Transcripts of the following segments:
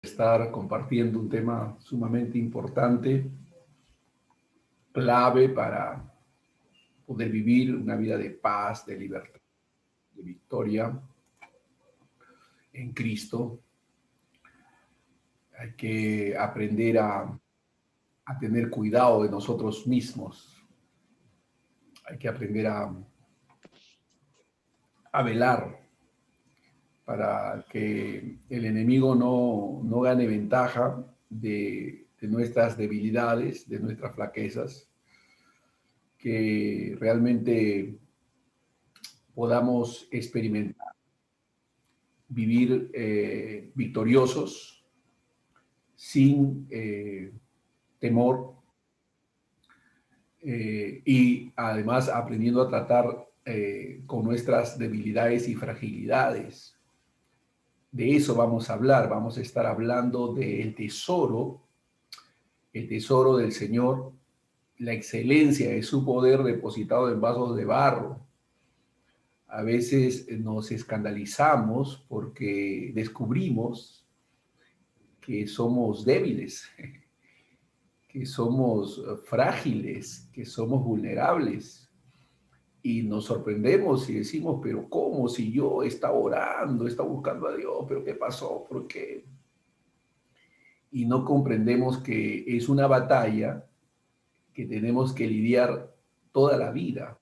Estar compartiendo un tema sumamente importante, clave para poder vivir una vida de paz, de libertad, de victoria en Cristo. Hay que aprender a tener cuidado de nosotros mismos. Hay que aprender a velar para que el enemigo no gane ventaja de nuestras debilidades, de nuestras flaquezas, que realmente podamos experimentar, vivir victoriosos, sin temor, y además aprendiendo a tratar con nuestras debilidades y fragilidades. De eso vamos a hablar, vamos a estar hablando del tesoro, el tesoro del Señor, la excelencia de su poder depositado en vasos de barro. A veces nos escandalizamos porque descubrimos que somos débiles, que somos frágiles, que somos vulnerables. Y nos sorprendemos y decimos, pero ¿cómo? Si yo estaba orando, estaba buscando a Dios, pero ¿qué pasó? ¿Por qué? Y no comprendemos que es una batalla que tenemos que lidiar toda la vida.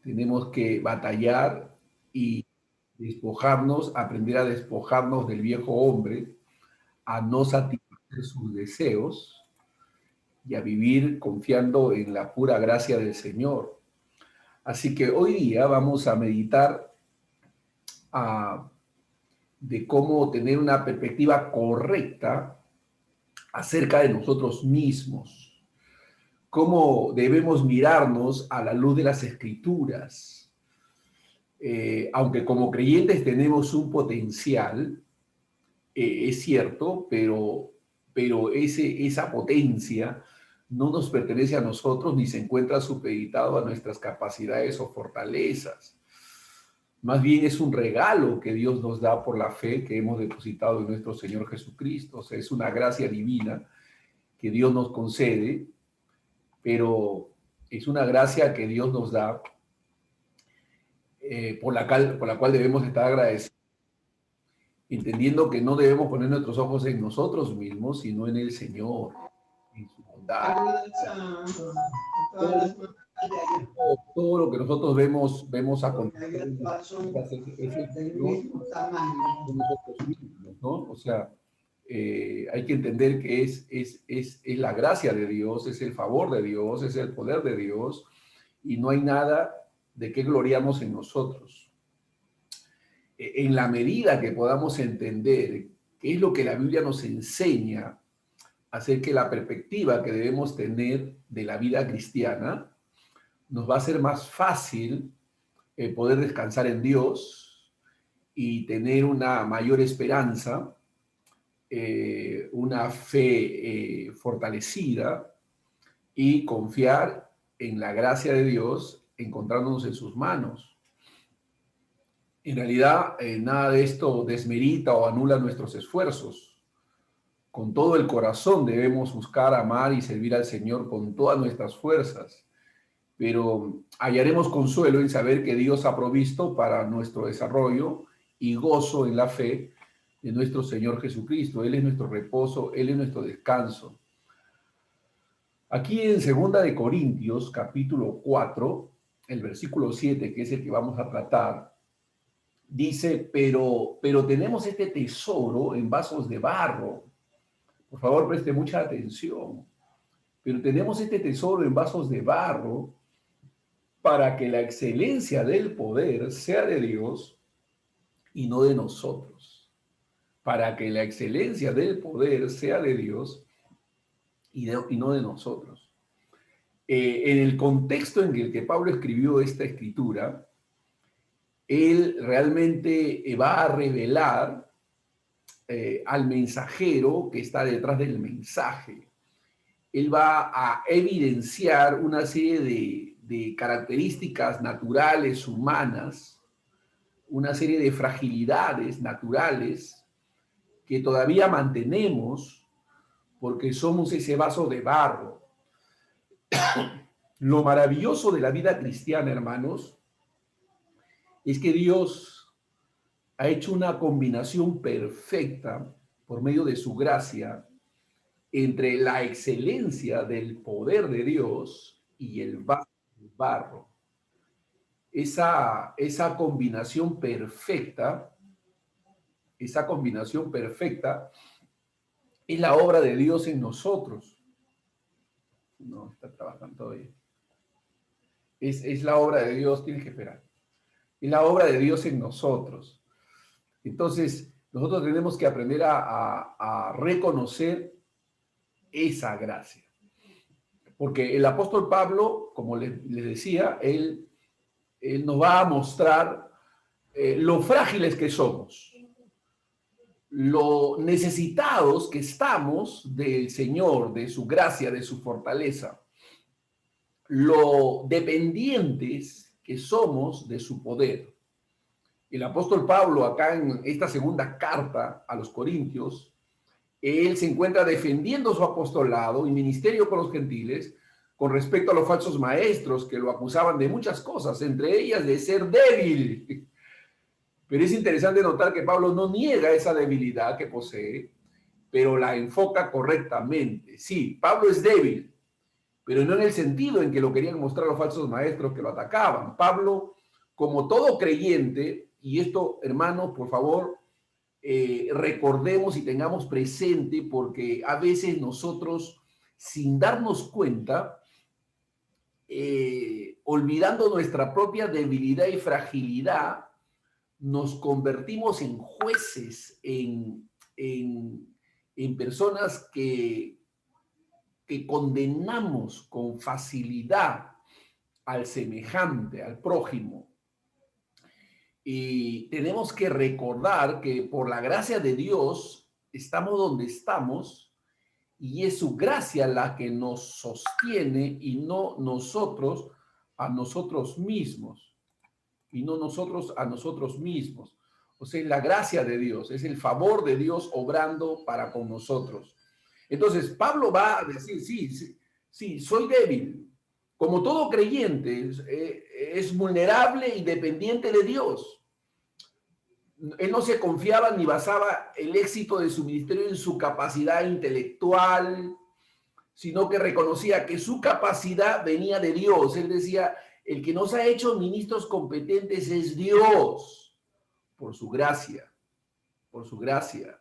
Tenemos que batallar y despojarnos, aprender a despojarnos del viejo hombre, a no satisfacer sus deseos y a vivir confiando en la pura gracia del Señor. Así que hoy día vamos a meditar de cómo tener una perspectiva correcta acerca de nosotros mismos, cómo debemos mirarnos a la luz de las Escrituras. Aunque como creyentes tenemos un potencial, es cierto, pero esa potencia no nos pertenece a nosotros ni se encuentra supeditado a nuestras capacidades o fortalezas. Más bien es un regalo que Dios nos da por la fe que hemos depositado en nuestro Señor Jesucristo. O sea, es una gracia divina que Dios nos concede, pero es una gracia que Dios nos da por la cual debemos estar agradecidos, entendiendo que no debemos poner nuestros ojos en nosotros mismos, sino en el Señor, en su bondad. Todo lo que nosotros vemos acontecer es el Señor de nosotros mismos, ¿no? O sea, hay que entender que es la gracia de Dios, es el favor de Dios, es el poder de Dios, y no hay nada de qué gloriarnos en nosotros. En la medida que podamos entender qué es lo que la Biblia nos enseña acerca de la perspectiva que debemos tener de la vida cristiana, nos va a ser más fácil poder descansar en Dios y tener una mayor esperanza, una fe fortalecida y confiar en la gracia de Dios encontrándonos en sus manos. En realidad, nada de esto desmerita o anula nuestros esfuerzos. Con todo el corazón debemos buscar, amar y servir al Señor con todas nuestras fuerzas, pero hallaremos consuelo en saber que Dios ha provisto para nuestro desarrollo y gozo en la fe de nuestro Señor Jesucristo. Él es nuestro reposo, Él es nuestro descanso. Aquí en 2 Corintios, capítulo 4, el versículo 7, que es el que vamos a tratar, dice, pero tenemos este tesoro en vasos de barro. Por favor, preste mucha atención. Pero tenemos este tesoro en vasos de barro para que la excelencia del poder sea de Dios y no de nosotros. Para que la excelencia del poder sea de Dios y no de nosotros. En el contexto en el que Pablo escribió esta escritura, él realmente va a revelar al mensajero que está detrás del mensaje. Él va a evidenciar una serie de características naturales, humanas, una serie de fragilidades naturales que todavía mantenemos porque somos ese vaso de barro. Lo maravilloso de la vida cristiana, hermanos, es que Dios ha hecho una combinación perfecta por medio de su gracia entre la excelencia del poder de Dios y el vaso de barro. Esa combinación perfecta es la obra de Dios en nosotros. No, está trabajando todavía. Es la obra de Dios, tienes que esperar. Es la obra de Dios en nosotros. Entonces, nosotros tenemos que aprender a reconocer esa gracia. Porque el apóstol Pablo, como les decía, él nos va a mostrar lo frágiles que somos, lo necesitados que estamos del Señor, de su gracia, de su fortaleza, lo dependientes que somos de su poder. El apóstol Pablo, acá en esta segunda carta a los Corintios, él se encuentra defendiendo su apostolado y ministerio con los gentiles con respecto a los falsos maestros que lo acusaban de muchas cosas, entre ellas de ser débil. Pero es interesante notar que Pablo no niega esa debilidad que posee, pero la enfoca correctamente. Sí, Pablo es débil, pero no en el sentido en que lo querían mostrar los falsos maestros que lo atacaban. Pablo, como todo creyente, y esto, hermanos, por favor, recordemos y tengamos presente, porque a veces nosotros, sin darnos cuenta, olvidando nuestra propia debilidad y fragilidad, nos convertimos en jueces, en personas que condenamos con facilidad al semejante, al prójimo. Y tenemos que recordar que por la gracia de Dios estamos donde estamos y es su gracia la que nos sostiene y no nosotros a nosotros mismos. Y no nosotros a nosotros mismos. O sea, es la gracia de Dios, es el favor de Dios obrando para con nosotros. Entonces, Pablo va a decir, sí, soy débil. Como todo creyente, es vulnerable y dependiente de Dios. Él no se confiaba ni basaba el éxito de su ministerio en su capacidad intelectual, sino que reconocía que su capacidad venía de Dios. Él decía, el que nos ha hecho ministros competentes es Dios, por su gracia, por su gracia.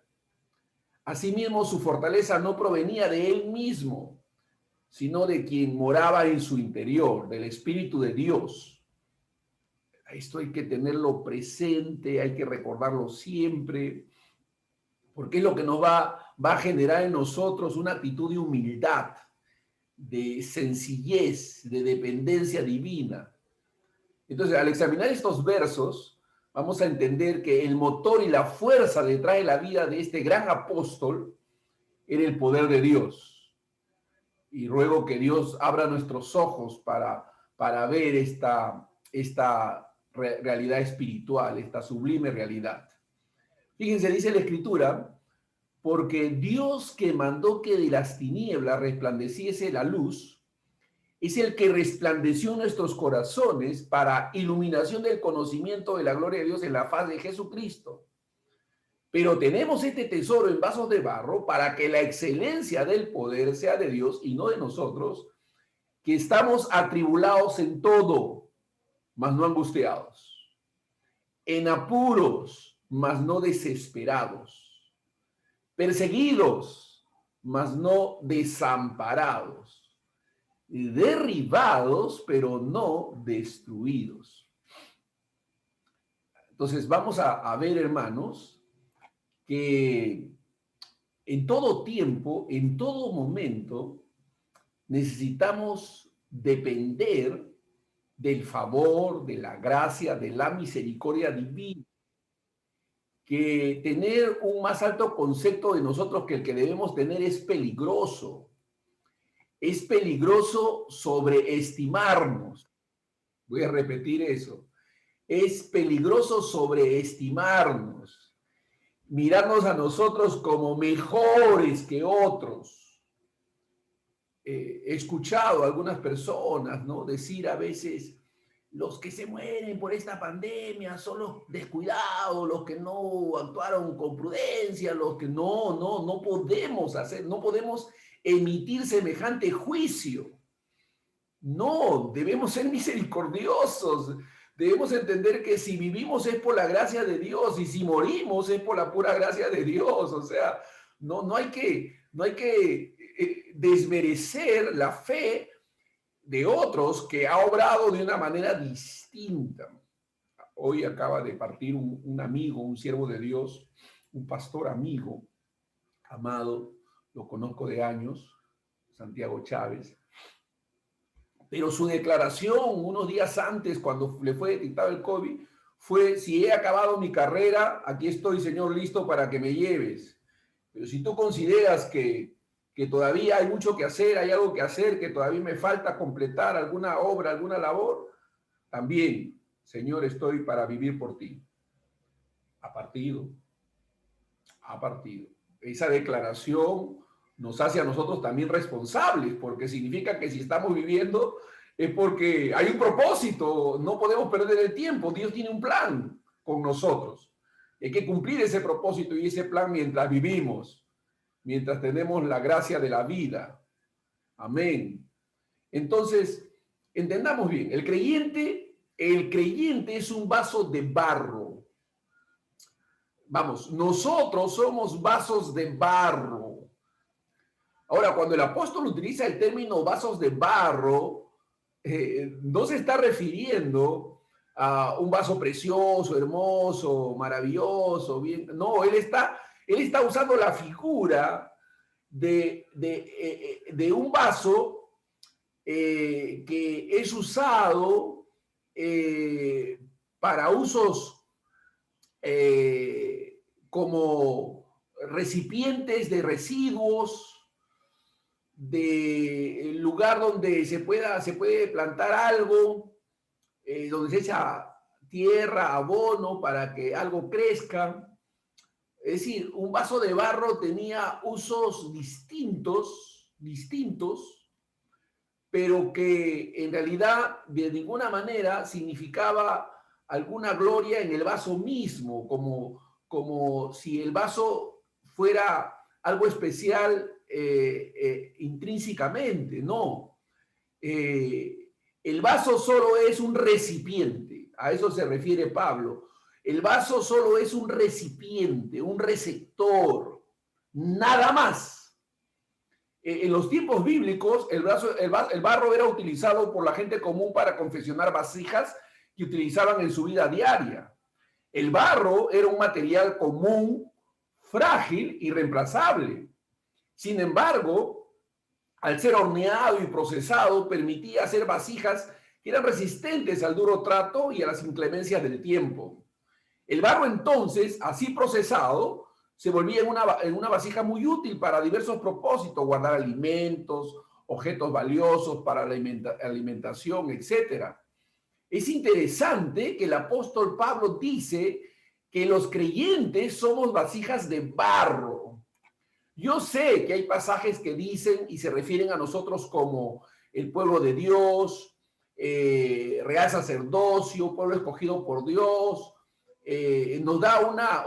Asimismo, su fortaleza no provenía de él mismo, sino de quien moraba en su interior, del Espíritu de Dios. Esto hay que tenerlo presente, hay que recordarlo siempre, porque es lo que nos va a generar en nosotros una actitud de humildad, de sencillez, de dependencia divina. Entonces, al examinar estos versos, vamos a entender que el motor y la fuerza detrás de la vida de este gran apóstol era el poder de Dios. Y ruego que Dios abra nuestros ojos para ver esta realidad espiritual, esta sublime realidad. Fíjense, dice la Escritura, porque Dios que mandó que de las tinieblas resplandeciese la luz, es el que resplandeció en nuestros corazones para iluminación del conocimiento de la gloria de Dios en la faz de Jesucristo. Pero tenemos este tesoro en vasos de barro para que la excelencia del poder sea de Dios y no de nosotros, que estamos atribulados en todo, mas no angustiados, en apuros, mas no desesperados, perseguidos, mas no desamparados, derribados, pero no destruidos. Entonces vamos a ver, hermanos, que en todo tiempo, en todo momento, necesitamos depender del favor, de la gracia, de la misericordia divina. Que tener un más alto concepto de nosotros que el que debemos tener es peligroso. Es peligroso sobreestimarnos. Voy a repetir eso. Es peligroso sobreestimarnos. mirarnos a nosotros como mejores que otros. He escuchado a algunas personas, ¿no?, decir a veces, los que se mueren por esta pandemia son los descuidados, los que no actuaron con prudencia, los que no podemos hacer, no podemos emitir semejante juicio. No, debemos ser misericordiosos. Debemos entender que si vivimos es por la gracia de Dios y si morimos es por la pura gracia de Dios. O sea, no hay que desmerecer la fe de otros que ha obrado de una manera distinta. Hoy acaba de partir un amigo, un siervo de Dios, un pastor amigo, amado, lo conozco de años, Santiago Chávez. Pero su declaración unos días antes, cuando le fue detectado el COVID, fue: si he acabado mi carrera, aquí estoy, Señor, listo para que me lleves. Pero si tú consideras que todavía hay mucho que hacer, hay algo que hacer, que todavía me falta completar alguna obra, alguna labor, también, Señor, estoy para vivir por ti. Ha partido. Esa declaración nos hace a nosotros también responsables, porque significa que si estamos viviendo es porque hay un propósito, no podemos perder el tiempo, Dios tiene un plan con nosotros. Hay que cumplir ese propósito y ese plan mientras vivimos, mientras tenemos la gracia de la vida. Amén. Entonces, entendamos bien, el creyente es un vaso de barro. Vamos, nosotros somos vasos de barro. Ahora, cuando el apóstol utiliza el término vasos de barro, no se está refiriendo a un vaso precioso, hermoso, maravilloso, bien. No, él está usando la figura de un vaso que es usado para usos como recipientes de residuos, de lugar donde se puede plantar algo, donde se echa tierra, abono para que algo crezca. Es decir, un vaso de barro tenía usos distintos, pero que en realidad de ninguna manera significaba alguna gloria en el vaso mismo, como si el vaso fuera algo especial intrínsecamente. No. El vaso solo es un recipiente, a eso se refiere Pablo. El vaso solo es un recipiente, un receptor, nada más. En los tiempos bíblicos, el barro era utilizado por la gente común para confeccionar vasijas que utilizaban en su vida diaria. El barro era un material común, frágil y reemplazable. Sin embargo, al ser horneado y procesado, permitía hacer vasijas que eran resistentes al duro trato y a las inclemencias del tiempo. El barro entonces, así procesado, se volvía en una vasija muy útil para diversos propósitos: guardar alimentos, objetos valiosos para la alimentación, etc. Es interesante que el apóstol Pablo dice que los creyentes somos vasijas de barro. Yo sé que hay pasajes que dicen y se refieren a nosotros como el pueblo de Dios, real sacerdocio, pueblo escogido por Dios. Nos da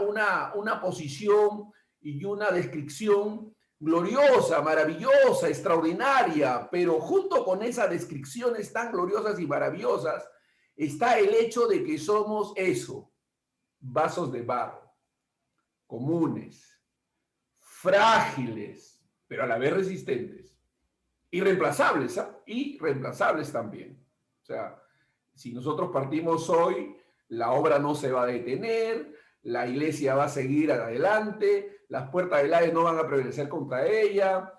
una posición y una descripción gloriosa, maravillosa, extraordinaria, pero junto con esas descripciones tan gloriosas y maravillosas está el hecho de que somos eso, vasos de barro, comunes, frágiles, pero a la vez resistentes, irreemplazables, ¿eh? Irreemplazables también. O sea, si nosotros partimos hoy, la obra no se va a detener, la iglesia va a seguir adelante, las puertas del Hades no van a prevalecer contra ella.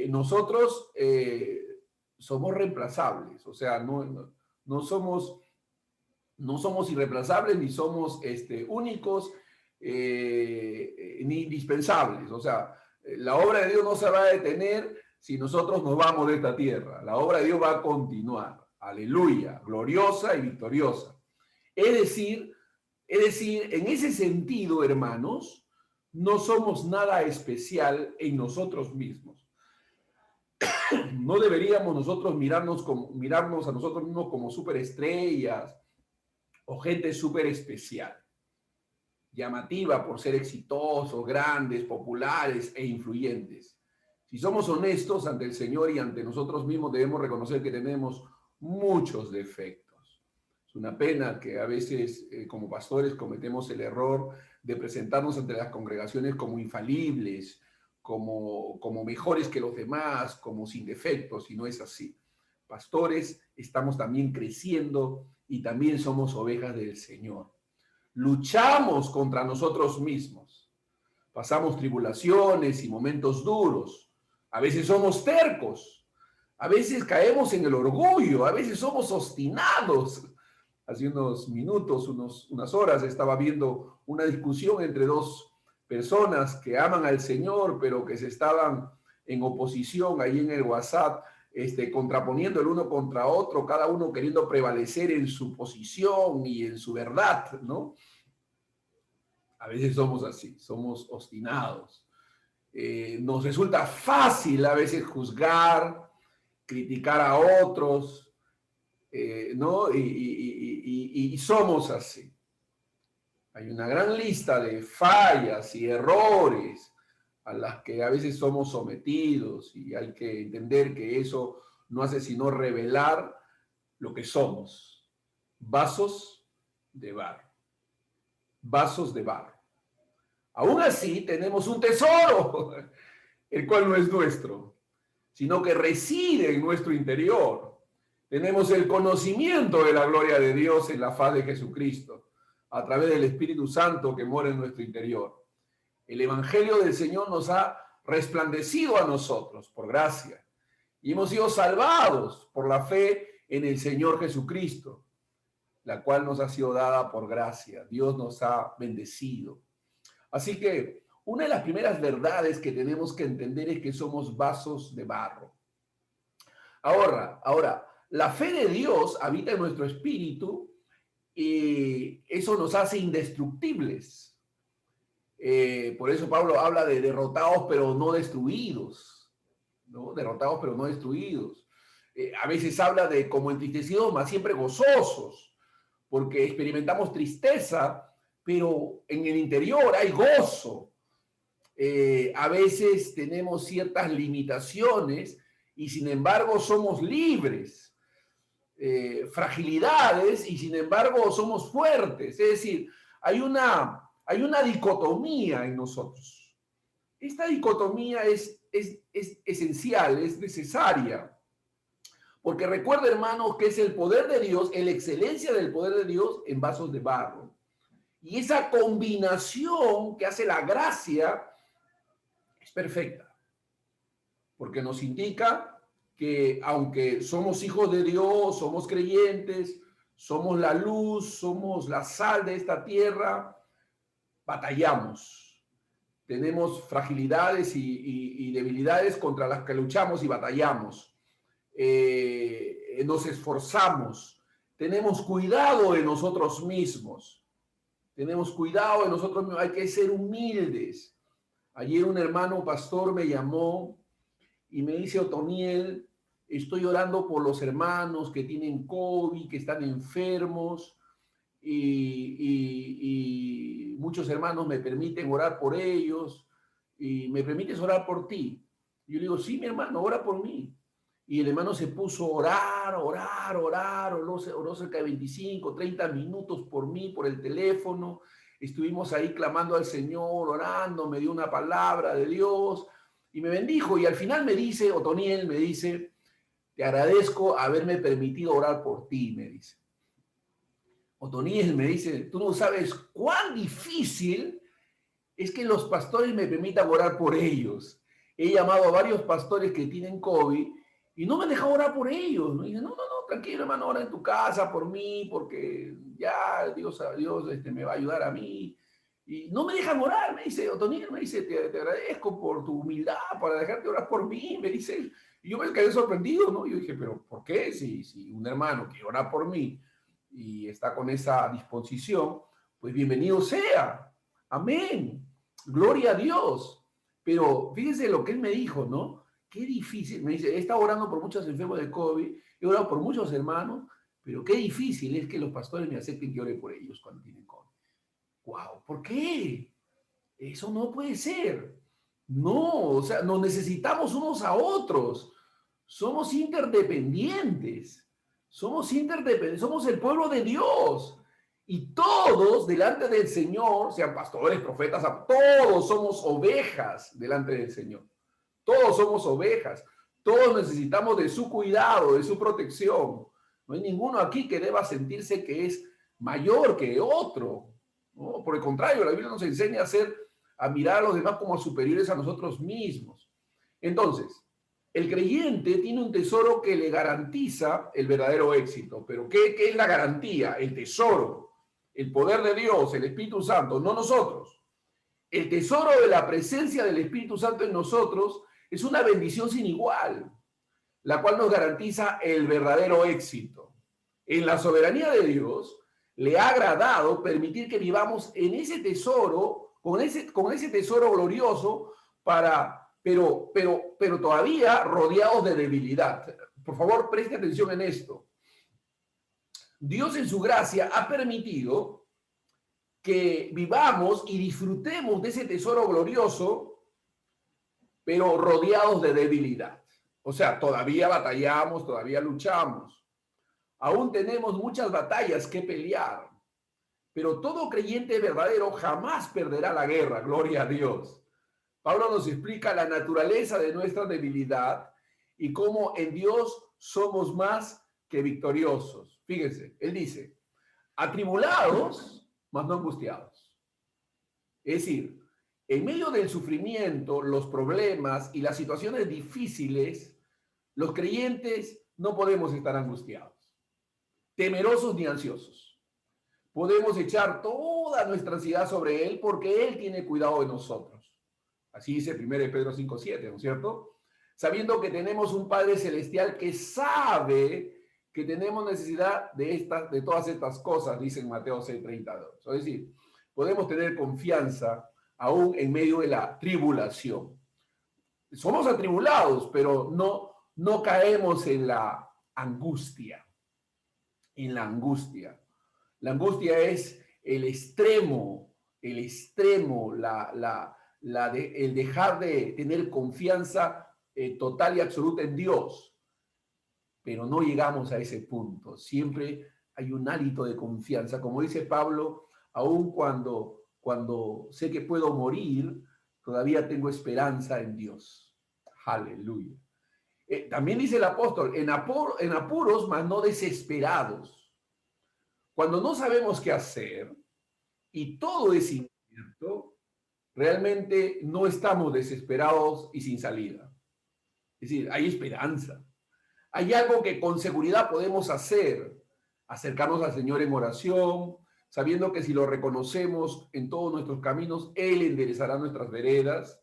Nosotros somos reemplazables, o sea, no somos irreemplazables ni somos únicos ni indispensables. O sea, la obra de Dios no se va a detener si nosotros nos vamos de esta tierra. La obra de Dios va a continuar. Aleluya, gloriosa y victoriosa. Es decir, en ese sentido, hermanos, no somos nada especial en nosotros mismos. No deberíamos nosotros mirarnos a nosotros mismos como superestrellas o gente súper especial, llamativa por ser exitosos, grandes, populares e influyentes. Si somos honestos ante el Señor y ante nosotros mismos, debemos reconocer que tenemos muchos defectos. Es una pena que a veces como pastores cometemos el error de presentarnos ante las congregaciones como infalibles, como mejores que los demás, como sin defectos, y no es así. Pastores, estamos también creciendo y también somos ovejas del Señor. Luchamos contra nosotros mismos. Pasamos tribulaciones y momentos duros. A veces somos tercos. A veces caemos en el orgullo. A veces somos obstinados. Hace unos minutos, unas horas, estaba viendo una discusión entre dos personas que aman al Señor, pero que se estaban en oposición ahí en el WhatsApp, contraponiendo el uno contra otro, cada uno queriendo prevalecer en su posición y en su verdad, ¿no? A veces somos así, somos obstinados. Nos resulta fácil a veces juzgar, criticar a otros, ¿no? Y somos así. Hay una gran lista de fallas y errores a las que a veces somos sometidos y hay que entender que eso no hace sino revelar lo que somos. Vasos de barro. Vasos de barro. Aún así tenemos un tesoro, el cual no es nuestro, sino que reside en nuestro interior. Tenemos el conocimiento de la gloria de Dios en la faz de Jesucristo, a través del Espíritu Santo que mora en nuestro interior. El Evangelio del Señor nos ha resplandecido a nosotros por gracia y hemos sido salvados por la fe en el Señor Jesucristo, la cual nos ha sido dada por gracia. Dios nos ha bendecido. Así que una de las primeras verdades que tenemos que entender es que somos vasos de barro. Ahora, la fe de Dios habita en nuestro espíritu y eso nos hace indestructibles. Por eso Pablo habla de derrotados pero no destruidos, ¿no? Derrotados pero no destruidos. A veces habla de como entristecidos, mas siempre gozosos, porque experimentamos tristeza, pero en el interior hay gozo. A veces tenemos ciertas limitaciones y sin embargo somos libres. Fragilidades y sin embargo somos fuertes. Es decir, hay una dicotomía en nosotros. Esta dicotomía es esencial, es necesaria. Porque recuerda, hermanos, que es el poder de Dios, la excelencia del poder de Dios en vasos de barro. Y esa combinación que hace la gracia es perfecta. Porque nos indica que aunque somos hijos de Dios, somos creyentes, somos la luz, somos la sal de esta tierra, batallamos. Tenemos fragilidades y debilidades contra las que luchamos y batallamos. Nos esforzamos. Tenemos cuidado de nosotros mismos. Tenemos cuidado de nosotros mismos. Hay que ser humildes. Ayer un hermano pastor me llamó y me dice: Otoniel, estoy orando por los hermanos que tienen COVID, que están enfermos, y muchos hermanos me permiten orar por ellos, y me permites orar por ti. Y yo le digo: sí, mi hermano, ora por mí. Y el hermano se puso a oró cerca de 25, 30 minutos por mí, por el teléfono. Estuvimos ahí clamando al Señor, orando, me dio una palabra de Dios y me bendijo. Y al final me dice, Otoniel, me dice: te agradezco haberme permitido orar por ti, me dice. Otoniel me dice: tú no sabes cuán difícil es que los pastores me permitan orar por ellos. He llamado a varios pastores que tienen COVID y no me han dejado orar por ellos. ¿No? Y dice: no, tranquilo, hermano, ora en tu casa por mí, porque ya Dios me va a ayudar a mí. Y no me dejan orar, me dice Otoniel, me dice: te agradezco por tu humildad, para dejarte orar por mí, me dice él. Y yo me quedé sorprendido, ¿no? Yo dije: pero ¿por qué? Si un hermano quiere orar por mí y está con esa disposición, pues bienvenido sea. Amén. Gloria a Dios. Pero fíjense lo que él me dijo, ¿no? Qué difícil. Me dice, he estado orando por muchos enfermos de COVID, he orado por muchos hermanos, pero qué difícil es que los pastores me acepten que ore por ellos cuando tienen COVID. ¡Wow! ¿Por qué? Eso no puede ser. No, o sea, nos necesitamos unos a otros. Somos interdependientes. Somos interdependientes. Somos el pueblo de Dios. Y todos delante del Señor, sean pastores, profetas, todos somos ovejas delante del Señor. Todos somos ovejas. Todos necesitamos de su cuidado, de su protección. No hay ninguno aquí que deba sentirse que es mayor que otro, ¿no? Por el contrario, la Biblia nos enseña a mirar a los demás como superiores a nosotros mismos. Entonces, el creyente tiene un tesoro que le garantiza el verdadero éxito. Pero ¿qué es la garantía? El tesoro, el poder de Dios, el Espíritu Santo, no nosotros. El tesoro de la presencia del Espíritu Santo en nosotros es una bendición sin igual, la cual nos garantiza el verdadero éxito. En la soberanía de Dios, le ha agradado permitir que vivamos en ese tesoro, con ese tesoro glorioso, pero todavía rodeados de debilidad. Por favor, preste atención en esto. Dios en su gracia ha permitido que vivamos y disfrutemos de ese tesoro glorioso, pero rodeados de debilidad. O sea, todavía batallamos, todavía luchamos. Aún tenemos muchas batallas que pelear, pero todo creyente verdadero jamás perderá la guerra, gloria a Dios. Pablo nos explica la naturaleza de nuestra debilidad y cómo en Dios somos más que victoriosos. Fíjense, él dice, atribulados, mas no angustiados. Es decir, en medio del sufrimiento, los problemas y las situaciones difíciles, los creyentes no podemos estar angustiados, temerosos ni ansiosos. Podemos echar toda nuestra ansiedad sobre Él porque Él tiene cuidado de nosotros. Así dice 1 Pedro 5:7, ¿no es cierto? Sabiendo que tenemos un Padre Celestial que sabe que tenemos necesidad de todas estas cosas, dice en Mateo 6:32. Es decir, podemos tener confianza aún en medio de la tribulación. Somos atribulados, pero no caemos en la angustia. En la angustia. La angustia es el extremo, el dejar de tener confianza total y absoluta en Dios. Pero no llegamos a ese punto. Siempre hay un hálito de confianza. Como dice Pablo, aun cuando sé que puedo morir, todavía tengo esperanza en Dios. Aleluya. También dice el apóstol, en apuros, mas no desesperados. Cuando no sabemos qué hacer y todo es incierto, realmente no estamos desesperados y sin salida. Es decir, hay esperanza. Hay algo que con seguridad podemos hacer, acercarnos al Señor en oración, sabiendo que si lo reconocemos en todos nuestros caminos, Él enderezará nuestras veredas.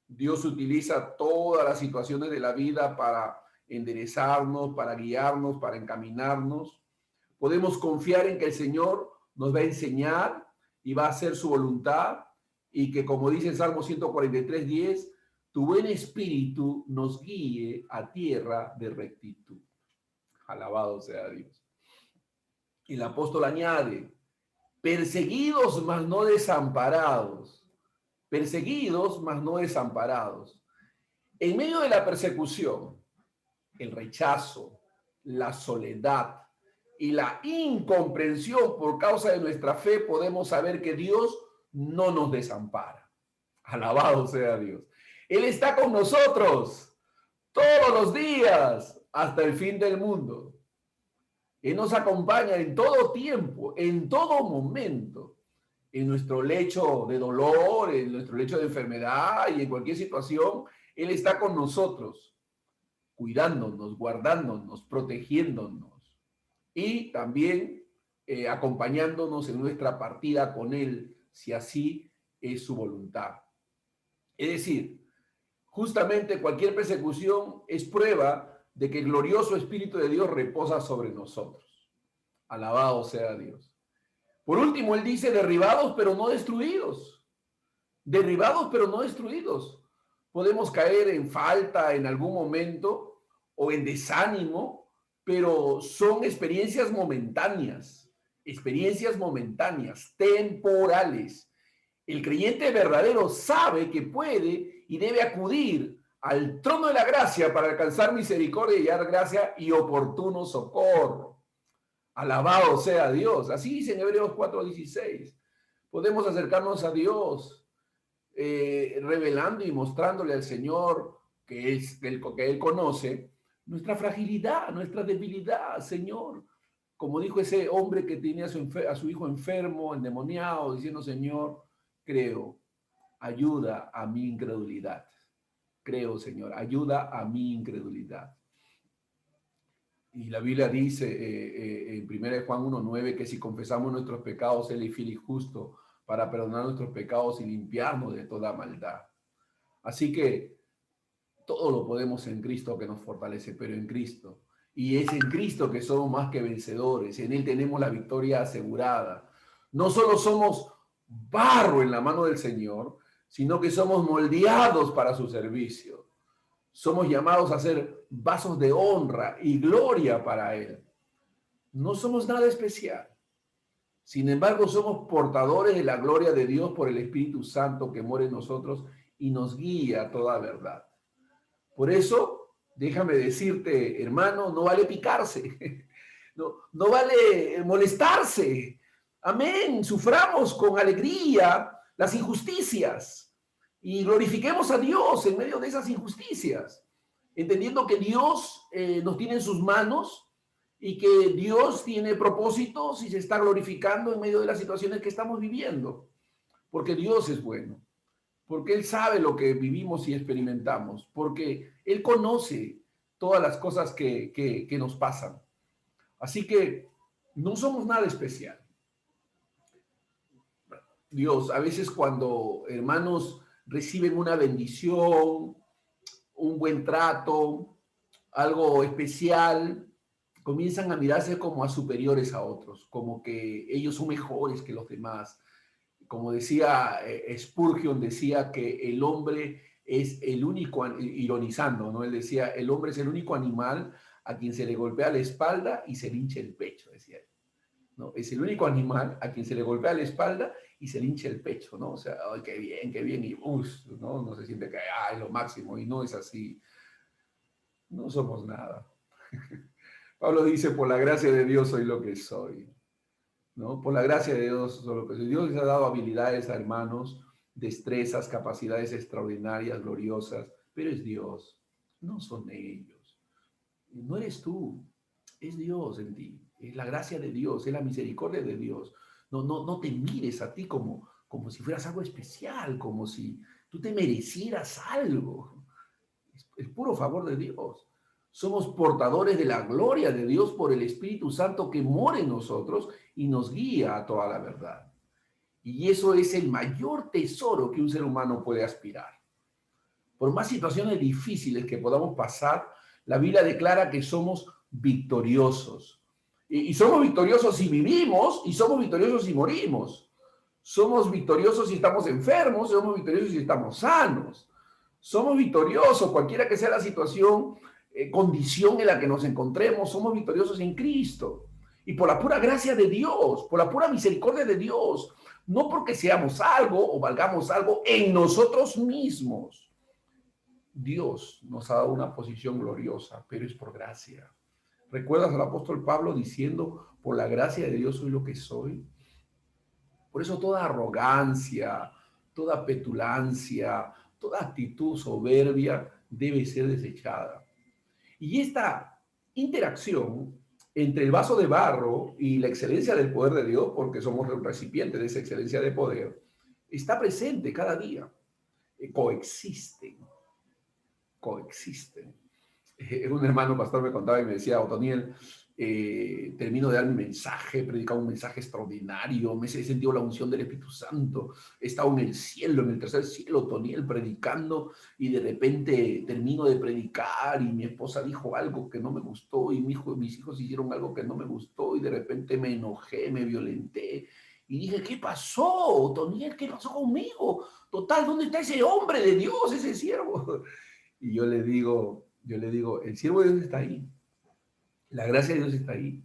Dios utiliza todas las situaciones de la vida para enderezarnos, para guiarnos, para encaminarnos. Podemos confiar en que el Señor nos va a enseñar y va a hacer su voluntad y que, como dice el Salmo 143:10, tu buen espíritu nos guíe a tierra de rectitud. Alabado sea Dios. Y el apóstol añade, perseguidos mas no desamparados. Perseguidos mas no desamparados. En medio de la persecución, el rechazo, la soledad y la incomprensión por causa de nuestra fe, podemos saber que Dios no nos desampara. Alabado sea Dios. Él está con nosotros todos los días hasta el fin del mundo. Él nos acompaña en todo tiempo, en todo momento, en nuestro lecho de dolor, en nuestro lecho de enfermedad y en cualquier situación. Él está con nosotros, cuidándonos, guardándonos, protegiéndonos y también acompañándonos en nuestra partida con Él, si así es su voluntad. Es decir, justamente cualquier persecución es prueba de que el glorioso Espíritu de Dios reposa sobre nosotros. Alabado sea Dios. Por último, él dice, derribados pero no destruidos. derribados pero no destruidos. Podemos caer en falta en algún momento o en desánimo, pero son experiencias momentáneas, temporales. El creyente verdadero sabe que puede y debe acudir al trono de la gracia para alcanzar misericordia y hallar gracia y oportuno socorro. Alabado sea Dios. Así dice en Hebreos 4:16. Podemos acercarnos a Dios revelando y mostrándole al Señor que Él conoce nuestra fragilidad, nuestra debilidad, Señor. Como dijo ese hombre que tenía a su hijo enfermo, endemoniado, diciendo, Señor, creo, ayuda a mi incredulidad. Creo, Señor, ayuda a mi incredulidad. Y la Biblia dice en 1 Juan 1:9 que si confesamos nuestros pecados, Él es fiel y justo para perdonar nuestros pecados y limpiarnos de toda maldad. Así que todo lo podemos en Cristo que nos fortalece, pero en Cristo. Y es en Cristo que somos más que vencedores. En Él tenemos la victoria asegurada. No solo somos barro en la mano del Señor, sino que somos moldeados para su servicio. Somos llamados a ser vasos de honra y gloria para Él. No somos nada especial. Sin embargo, somos portadores de la gloria de Dios por el Espíritu Santo que mora en nosotros y nos guía a toda verdad. Por eso, déjame decirte, hermano, no vale picarse, no vale molestarse. Amén. Suframos con alegría las injusticias y glorifiquemos a Dios en medio de esas injusticias, entendiendo que Dios nos tiene en sus manos y que Dios tiene propósitos y se está glorificando en medio de las situaciones que estamos viviendo, porque Dios es bueno, porque Él sabe lo que vivimos y experimentamos, porque Él conoce todas las cosas que nos pasan. Así que no somos nada especial. Dios, a veces cuando hermanos reciben una bendición, un buen trato, algo especial, comienzan a mirarse como a superiores a otros, como que ellos son mejores que los demás. Como decía Spurgeon, decía que el hombre es el único, ironizando, ¿no? Él decía, el hombre es el único animal a quien se le golpea la espalda y se le hincha el pecho, decía él, ¿no? Es el único animal a quien se le golpea la espalda y se le hincha el pecho, ¿no? O sea, ¡ay, qué bien! Y ¿no? No se siente que es lo máximo, y no es así. No somos nada. Pablo dice, por la gracia de Dios soy lo que soy, ¿no? Por la gracia de Dios soy lo que soy. Dios les ha dado habilidades a hermanos, destrezas, capacidades extraordinarias, gloriosas, pero es Dios, no son ellos. No eres tú, es Dios en ti, es la gracia de Dios, es la misericordia de Dios. No te mires a ti como si fueras algo especial, como si tú te merecieras algo. Es puro favor de Dios. Somos portadores de la gloria de Dios por el Espíritu Santo que mora en nosotros y nos guía a toda la verdad. Y eso es el mayor tesoro que un ser humano puede aspirar. Por más situaciones difíciles que podamos pasar, la Biblia declara que somos victoriosos. Y somos victoriosos si vivimos y somos victoriosos si morimos. Somos victoriosos si estamos enfermos, somos victoriosos si estamos sanos. Somos victoriosos, cualquiera que sea la situación, condición en la que nos encontremos, somos victoriosos en Cristo. Y por la pura gracia de Dios, por la pura misericordia de Dios, no porque seamos algo o valgamos algo en nosotros mismos. Dios nos ha dado una posición gloriosa, pero es por gracia. ¿Recuerdas al apóstol Pablo diciendo, por la gracia de Dios soy lo que soy? Por eso toda arrogancia, toda petulancia, toda actitud soberbia debe ser desechada. Y esta interacción entre el vaso de barro y la excelencia del poder de Dios, porque somos recipientes de esa excelencia de poder, está presente cada día. Coexisten, coexisten. Un hermano pastor me contaba y me decía, Otoniel, termino de dar mi mensaje, he predicado un mensaje extraordinario, me he sentido la unción del Espíritu Santo, he estado en el cielo, en el tercer cielo, Otoniel, predicando, y de repente termino de predicar y mi esposa dijo algo que no me gustó y mis hijos hicieron algo que no me gustó y de repente me enojé, me violenté Y dije, ¿qué pasó, Toniel? ¿Qué pasó conmigo? Total, ¿dónde está ese hombre de Dios, ese siervo? Y yo le digo, el siervo de Dios está ahí. La gracia de Dios está ahí.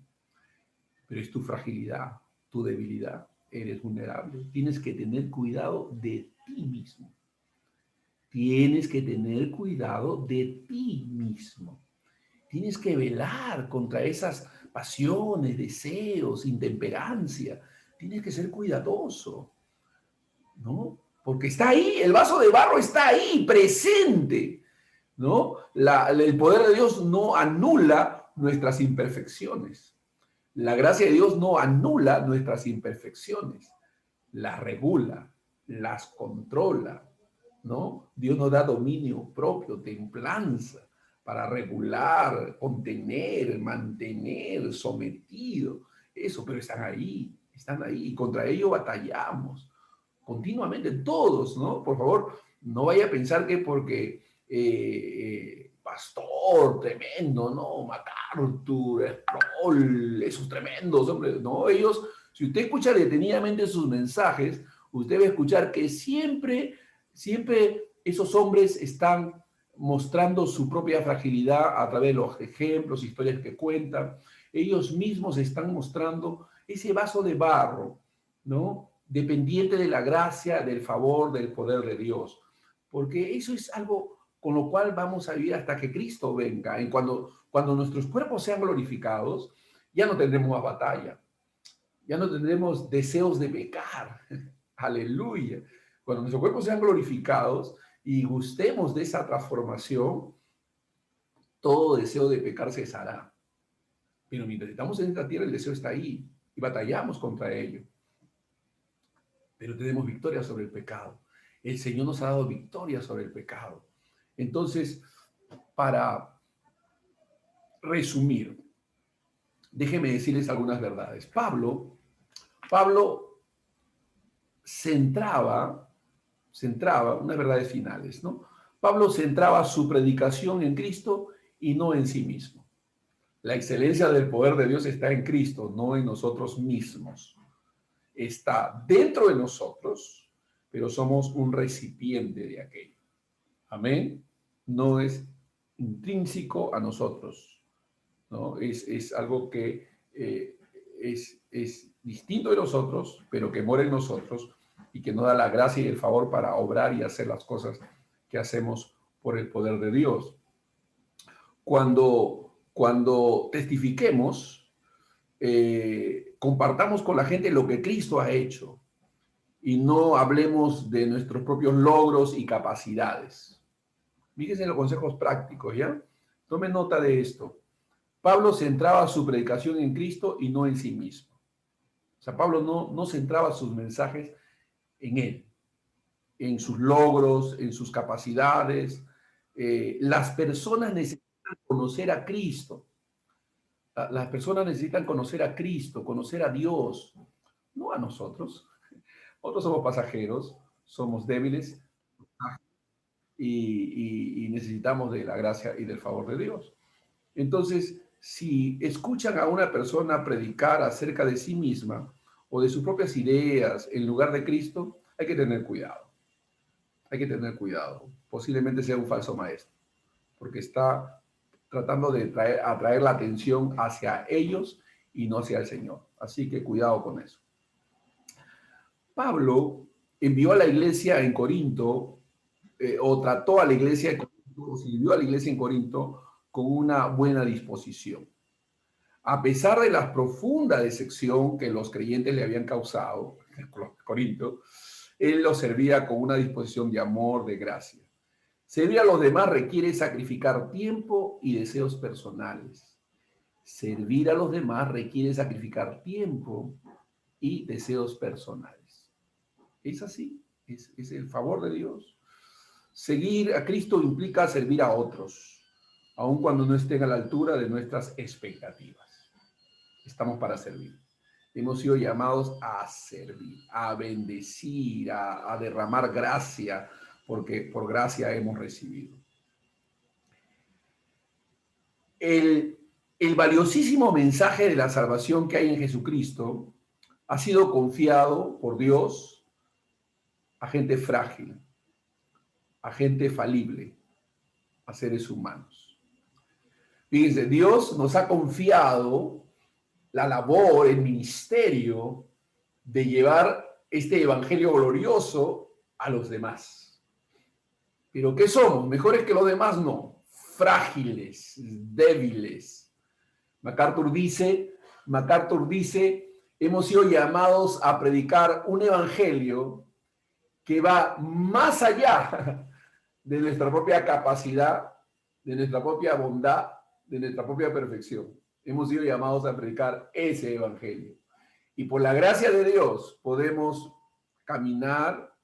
Pero es tu fragilidad, tu debilidad. Eres vulnerable. Tienes que tener cuidado de ti mismo. Tienes que tener cuidado de ti mismo. Tienes que velar contra esas pasiones, deseos, intemperancia. Tienes que ser cuidadoso, ¿no? Porque está ahí, el vaso de barro está ahí, presente, ¿no? El poder de Dios no anula nuestras imperfecciones. La gracia de Dios no anula nuestras imperfecciones, las regula, las controla, ¿no? Dios nos da dominio propio, templanza para regular, contener, mantener, sometido. Eso, pero están ahí y contra ello batallamos continuamente, todos, ¿no? Por favor, no vaya a pensar que porque pastor tremendo, ¿no? MacArthur, Sproul, esos tremendos hombres, ¿no? Ellos, si usted escucha detenidamente sus mensajes, usted va a escuchar que siempre esos hombres están mostrando su propia fragilidad a través de los ejemplos, historias que cuentan. Ellos mismos están mostrando ese vaso de barro, ¿no? Dependiente de la gracia, del favor, del poder de Dios. Porque eso es algo con lo cual vamos a vivir hasta que Cristo venga. Y cuando nuestros cuerpos sean glorificados, ya no tendremos más batalla, ya no tendremos deseos de pecar. Aleluya. Cuando nuestros cuerpos sean glorificados y gustemos de esa transformación, todo deseo de pecar cesará. Pero mientras estamos en esta tierra, el deseo está ahí y batallamos contra ello. Pero tenemos victoria sobre el pecado. El Señor nos ha dado victoria sobre el pecado. Entonces, para resumir, déjenme decirles algunas verdades. Pablo centraba unas verdades finales, ¿no? Pablo centraba su predicación en Cristo y no en sí mismo. La excelencia del poder de Dios está en Cristo, no en nosotros mismos. Está dentro de nosotros, pero somos un recipiente de aquello. Amén. No es intrínseco a nosotros, ¿no? Es algo que es distinto de nosotros, pero que mora en nosotros y que nos da la gracia y el favor para obrar y hacer las cosas que hacemos por el poder de Dios. Cuando testifiquemos, compartamos con la gente lo que Cristo ha hecho y no hablemos de nuestros propios logros y capacidades. Fíjense en los consejos prácticos, ¿ya? Tomen nota de esto. Pablo centraba su predicación en Cristo y no en sí mismo. O sea, Pablo no centraba sus mensajes en él, en sus logros, en sus capacidades. Las personas necesitan conocer a Cristo. Las personas necesitan conocer a Cristo, conocer a Dios, no a nosotros. Nosotros somos pasajeros, somos débiles y necesitamos de la gracia y del favor de Dios. Entonces, si escuchan a una persona predicar acerca de sí misma o de sus propias ideas en lugar de Cristo, hay que tener cuidado. Hay que tener cuidado. Posiblemente sea un falso maestro, porque está tratando de atraer la atención hacia ellos y no hacia el Señor. Así que cuidado con eso. Pablo envió a la iglesia en Corinto, o trató a la iglesia de Corinto, o sirvió a la iglesia en Corinto con una buena disposición. A pesar de la profunda decepción que los creyentes le habían causado, Corinto, él los servía con una disposición de amor, de gracia. Servir a los demás requiere sacrificar tiempo y deseos personales. Servir a los demás requiere sacrificar tiempo y deseos personales. Es así, es el favor de Dios. Seguir a Cristo implica servir a otros, aun cuando no estén a la altura de nuestras expectativas. Estamos para servir. Hemos sido llamados a servir, a bendecir, a derramar gracia, porque por gracia hemos recibido. El valiosísimo mensaje de la salvación que hay en Jesucristo ha sido confiado por Dios a gente frágil, a gente falible, a seres humanos. Fíjense, Dios nos ha confiado la labor, el ministerio de llevar este evangelio glorioso a los demás. Pero ¿qué somos? ¿Mejores que los demás? No. Frágiles, débiles. MacArthur dice, hemos sido llamados a predicar un evangelio que va más allá de nuestra propia capacidad, de nuestra propia bondad, de nuestra propia perfección. Hemos sido llamados a predicar ese evangelio. Y por la gracia de Dios podemos caminar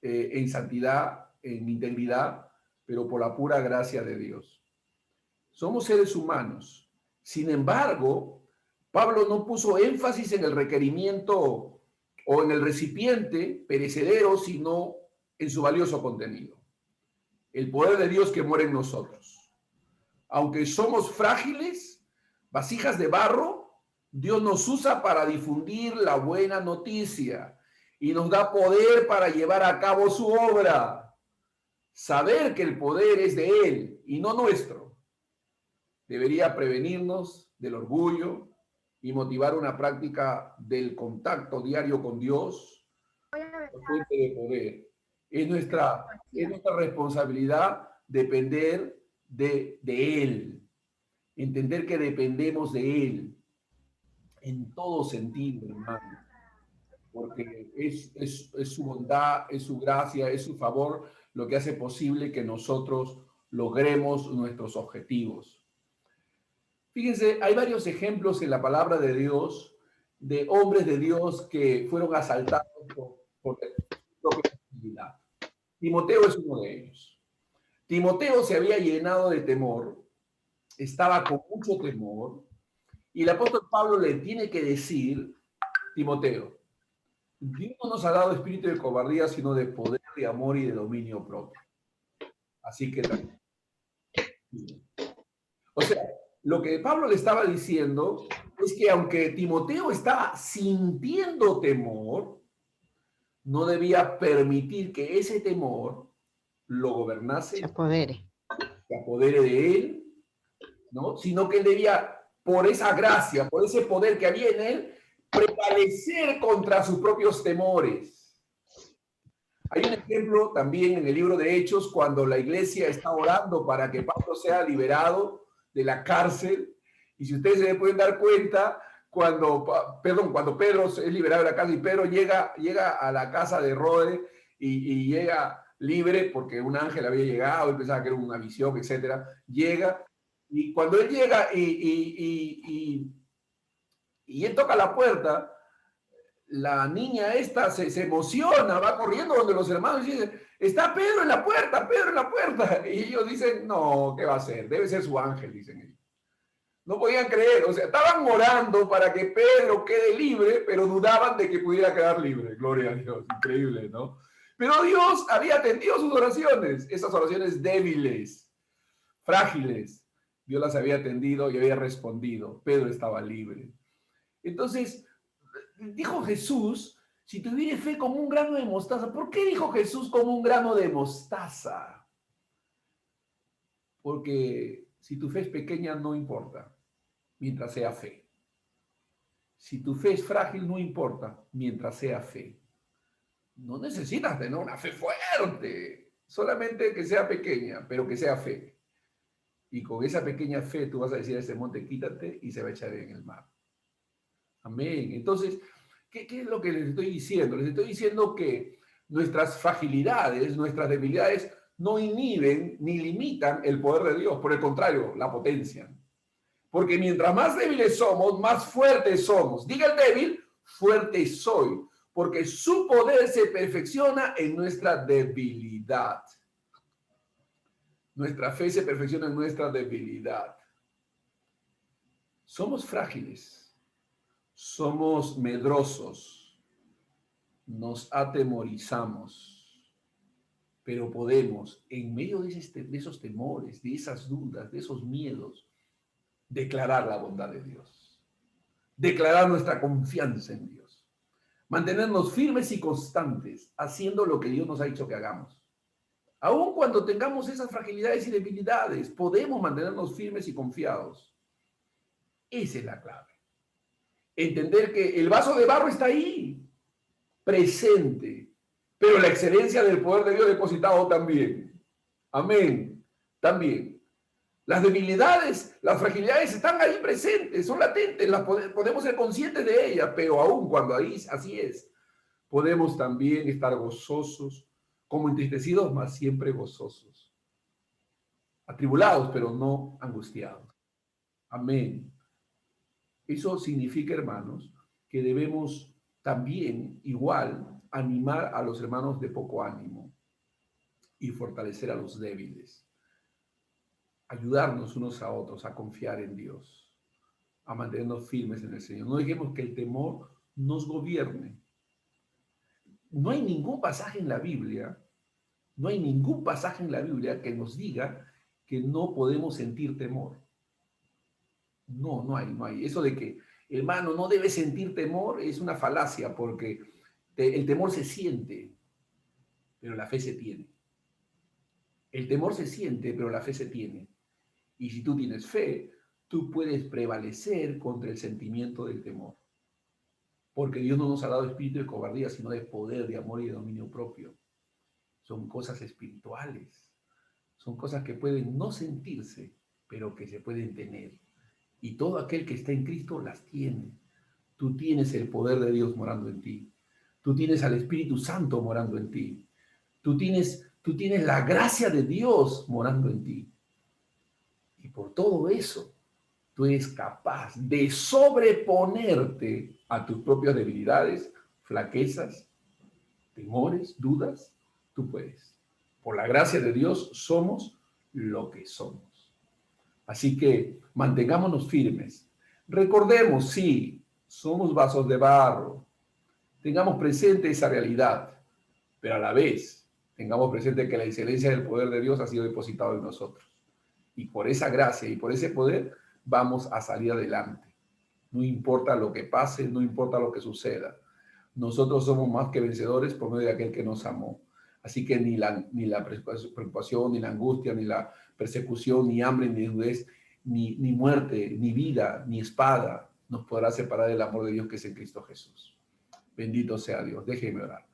en santidad, en integridad, pero por la pura gracia de Dios. Somos seres humanos. Sin embargo, Pablo no puso énfasis en el requerimiento o en el recipiente perecedero, sino en su valioso contenido. El poder de Dios que muere en nosotros. Aunque somos frágiles, vasijas de barro, Dios nos usa para difundir la buena noticia y nos da poder para llevar a cabo su obra. Saber que el poder es de Él y no nuestro debería prevenirnos del orgullo y motivar una práctica del contacto diario con Dios, fuente de poder. Es nuestra responsabilidad depender de Él, entender que dependemos de Él en todo sentido, hermano, porque es su bondad, es su gracia, es su favor lo que hace posible que nosotros logremos nuestros objetivos. Fíjense, hay varios ejemplos en la palabra de Dios de hombres de Dios que fueron asaltados por su propia debilidad. Timoteo es uno de ellos. Timoteo se había llenado de temor, estaba con mucho temor, y el apóstol Pablo le tiene que decir, Timoteo, Dios no nos ha dado espíritu de cobardía, sino de poder, de amor y de dominio propio. Así que o sea, lo que Pablo le estaba diciendo es que aunque Timoteo estaba sintiendo temor, no debía permitir que ese temor lo gobernase, se apodere de él, ¿no? Sino que él debía, por esa gracia, por ese poder que había en él, prevalecer contra sus propios temores. Hay un ejemplo también en el libro de Hechos cuando la iglesia está orando para que Pablo sea liberado de la cárcel. Y si ustedes se pueden dar cuenta, cuando Pedro es liberado de la cárcel y Pedro llega a la casa de Rode y llega libre porque un ángel había llegado, él pensaba que era una visión, etcétera, llega y cuando él llega y él toca la puerta, la niña esta se emociona, va corriendo donde los hermanos y dice, está Pedro en la puerta, Pedro en la puerta. Y ellos dicen, no, ¿qué va a ser? Debe ser su ángel, dicen ellos. No podían creer, o sea, estaban orando para que Pedro quede libre, pero dudaban de que pudiera quedar libre. Gloria a Dios, increíble, ¿no? Pero Dios había atendido sus oraciones, esas oraciones débiles, frágiles. Dios las había atendido y había respondido. Pedro estaba libre. Entonces, dijo Jesús, si tuviera fe como un grano de mostaza. ¿Por qué dijo Jesús como un grano de mostaza? Porque si tu fe es pequeña, no importa, mientras sea fe. Si tu fe es frágil, no importa, mientras sea fe. No necesitas tener una fe fuerte, solamente que sea pequeña, pero que sea fe. Y con esa pequeña fe tú vas a decir a ese monte, quítate, y se va a echar en el mar. Amén. Entonces, ¿qué es lo que les estoy diciendo? Les estoy diciendo que nuestras fragilidades, nuestras debilidades no inhiben ni limitan el poder de Dios, por el contrario, la potencian. Porque mientras más débiles somos, más fuertes somos. Diga el débil, fuerte soy, porque su poder se perfecciona en nuestra debilidad. Nuestra fe se perfecciona en nuestra debilidad. Somos frágiles, somos medrosos, nos atemorizamos, pero podemos, en medio de esos temores, de esas dudas, de esos miedos, declarar la bondad de Dios, declarar nuestra confianza en Dios. Mantenernos firmes y constantes, haciendo lo que Dios nos ha dicho que hagamos. Aun cuando tengamos esas fragilidades y debilidades, podemos mantenernos firmes y confiados. Esa es la clave. Entender que el vaso de barro está ahí, presente, pero la excelencia del poder de Dios depositado también. Amén. También. Las debilidades, las fragilidades están ahí presentes, son latentes, podemos ser conscientes de ellas, pero aún cuando ahí así es, podemos también estar gozosos, como entristecidos, mas siempre gozosos. Atribulados, pero no angustiados. Amén. Eso significa, hermanos, que debemos también igual animar a los hermanos de poco ánimo y fortalecer a los débiles. Ayudarnos unos a otros a confiar en Dios, a mantenernos firmes en el Señor. No dejemos que el temor nos gobierne. No hay ningún pasaje en la Biblia, no hay ningún pasaje en la Biblia que nos diga que no podemos sentir temor. No, no hay. Eso de que, hermano, no debe sentir temor es una falacia, porque el temor se siente, pero la fe se tiene. El temor se siente, pero la fe se tiene. Y si tú tienes fe, tú puedes prevalecer contra el sentimiento del temor. Porque Dios no nos ha dado espíritu de cobardía, sino de poder, de amor y de dominio propio. Son cosas espirituales. Son cosas que pueden no sentirse, pero que se pueden tener. Y todo aquel que está en Cristo las tiene. Tú tienes el poder de Dios morando en ti. Tú tienes al Espíritu Santo morando en ti. Tú tienes la gracia de Dios morando en ti. Y por todo eso, tú eres capaz de sobreponerte a tus propias debilidades, flaquezas, temores, dudas. Tú puedes. Por la gracia de Dios somos lo que somos. Así que mantengámonos firmes. Recordemos, sí, somos vasos de barro. Tengamos presente esa realidad, pero a la vez tengamos presente que la excelencia del poder de Dios ha sido depositado en nosotros. Y por esa gracia y por ese poder vamos a salir adelante. No importa lo que pase, no importa lo que suceda. Nosotros somos más que vencedores por medio de aquel que nos amó. Así que ni la preocupación, ni la angustia, ni la persecución, ni hambre, ni desnudez, ni muerte, ni vida, ni espada nos podrá separar del amor de Dios que es en Cristo Jesús. Bendito sea Dios. Déjeme orar.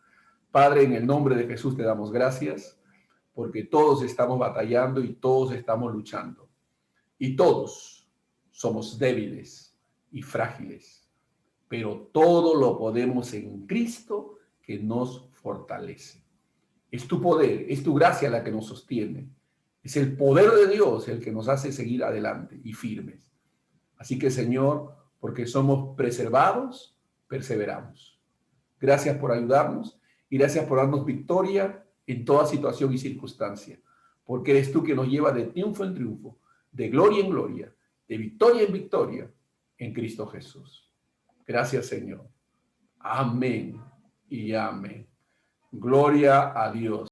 Padre, en el nombre de Jesús te damos gracias porque todos estamos batallando y todos estamos luchando. Y todos somos débiles y frágiles, pero todo lo podemos en Cristo que nos fortalece. Es tu poder, es tu gracia la que nos sostiene. Es el poder de Dios el que nos hace seguir adelante y firmes. Así que, Señor, porque somos preservados, perseveramos. Gracias por ayudarnos y gracias por darnos victoria en toda situación y circunstancia, porque eres tú que nos lleva de triunfo en triunfo, de gloria en gloria, de victoria en victoria, en Cristo Jesús. Gracias, Señor. Amén y amén. Gloria a Dios.